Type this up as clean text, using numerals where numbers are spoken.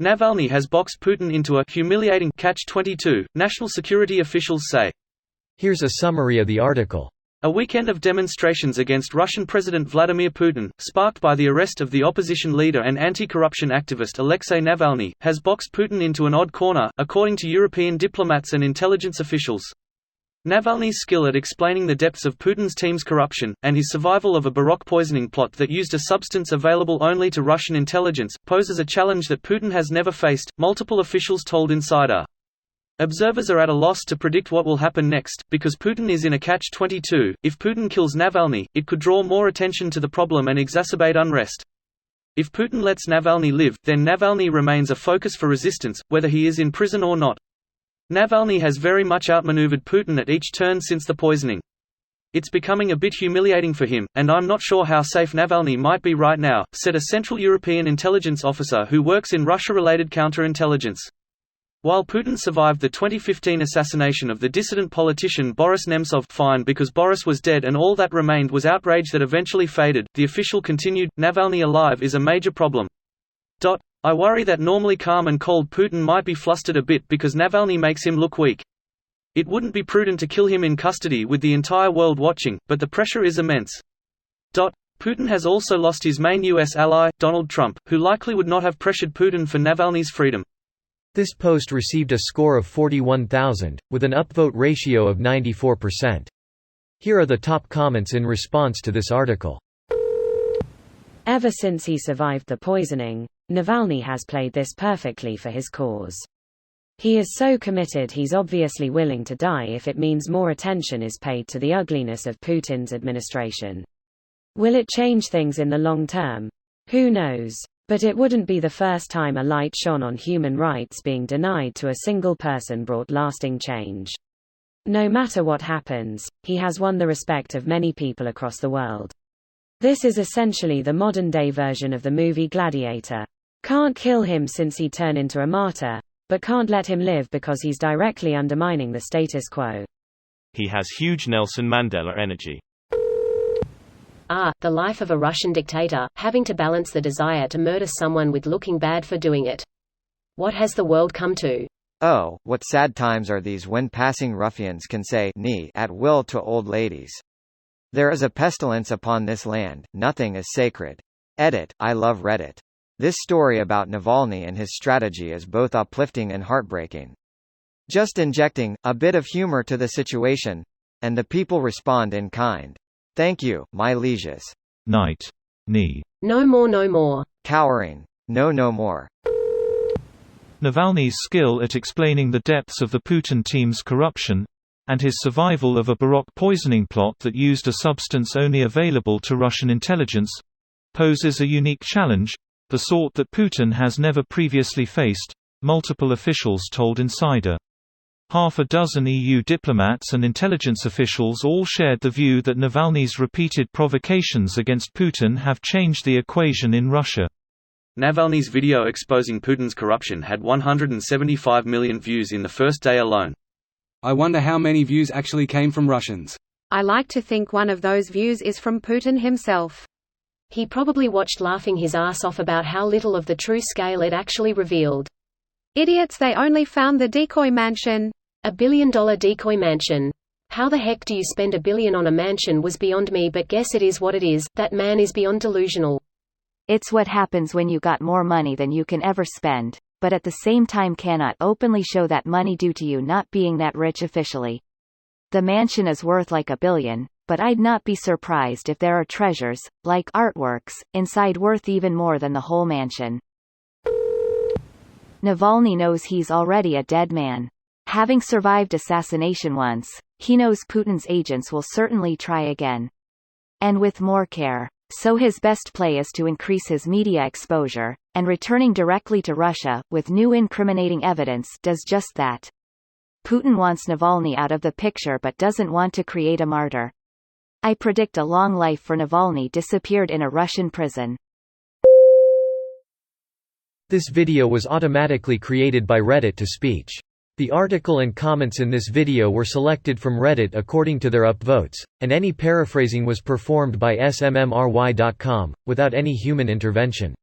Navalny has boxed Putin into a humiliating Catch-22, national security officials say. Here's a summary of the article. A weekend of demonstrations against Russian President Vladimir Putin, sparked by the arrest of the opposition leader and anti-corruption activist Alexei Navalny, has boxed Putin into an odd corner, according to European diplomats and intelligence officials. Navalny's skill at explaining the depths of Putin's team's corruption, and his survival of a Baroque poisoning plot that used a substance available only to Russian intelligence, poses a challenge that Putin has never faced, multiple officials told Insider. Observers are at a loss to predict what will happen next, because Putin is in a catch-22. If Putin kills Navalny, it could draw more attention to the problem and exacerbate unrest. If Putin lets Navalny live, then Navalny remains a focus for resistance, whether he is in prison or not. Navalny has very much outmaneuvered Putin at each turn since the poisoning. It's becoming a bit humiliating for him, and I'm not sure how safe Navalny might be right now, said a Central European intelligence officer who works in Russia-related counterintelligence. While Putin survived the 2015 assassination of the dissident politician Boris Nemtsov fine because Boris was dead and all that remained was outrage that eventually faded, the official continued, Navalny alive is a major problem. I worry that normally calm and cold Putin might be flustered a bit because Navalny makes him look weak. It wouldn't be prudent to kill him in custody with the entire world watching, but the pressure is immense. Putin has also lost his main U.S. ally, Donald Trump, who likely would not have pressured Putin for Navalny's freedom. This post received a score of 41,000, with an upvote ratio of 94%. Here are the top comments in response to this article. Ever since he survived the poisoning, Navalny has played this perfectly for his cause. He is so committed he's obviously willing to die if it means more attention is paid to the ugliness of Putin's administration. Will it change things in the long term? Who knows? But it wouldn't be the first time a light shone on human rights being denied to a single person brought lasting change. No matter what happens, he has won the respect of many people across the world. This is essentially the modern-day version of the movie Gladiator. Can't kill him since he'd turn into a martyr, but can't let him live because he's directly undermining the status quo. He has huge Nelson Mandela energy. The life of a Russian dictator, having to balance the desire to murder someone with looking bad for doing it. What has the world come to? Oh, what sad times are these when passing ruffians can say "ni" at will to old ladies. There is a pestilence upon this land, nothing is sacred. I love Reddit. This story about Navalny and his strategy is both uplifting and heartbreaking. Just injecting a bit of humor to the situation, and the people respond in kind. Thank you, my lieges. Night. Ni. No more, no more. Cowering. No, no more. Navalny's skill at explaining the depths of the Putin team's corruption, and his survival of a Baroque poisoning plot that used a substance only available to Russian intelligence, poses a unique challenge, the sort that Putin has never previously faced, multiple officials told Insider. Half a dozen EU diplomats and intelligence officials all shared the view that Navalny's repeated provocations against Putin have changed the equation in Russia. Navalny's video exposing Putin's corruption had 175 million views in the first day alone. I wonder how many views actually came from Russians. I like to think one of those views is from Putin himself. He probably watched laughing his ass off about how little of the true scale it actually revealed. Idiots, they only found the decoy mansion. $1 billion decoy mansion. How the heck do you spend $1 billion on a mansion was beyond me, but guess it is what it is, that man is beyond delusional. It's what happens when you got more money than you can ever spend, but at the same time cannot openly show that money due to you not being that rich officially. The mansion is worth like $1 billion, but I'd not be surprised if there are treasures, like artworks, inside worth even more than the whole mansion. Navalny knows he's already a dead man. Having survived assassination once, he knows Putin's agents will certainly try again. And with more care. So his best play is to increase his media exposure, and returning directly to Russia, with new incriminating evidence, does just that. Putin wants Navalny out of the picture but doesn't want to create a martyr. I predict a long life for Navalny disappeared in a Russian prison. This video was automatically created by Reddit to speech. The article and comments in this video were selected from Reddit according to their upvotes, and any paraphrasing was performed by smmry.com, without any human intervention.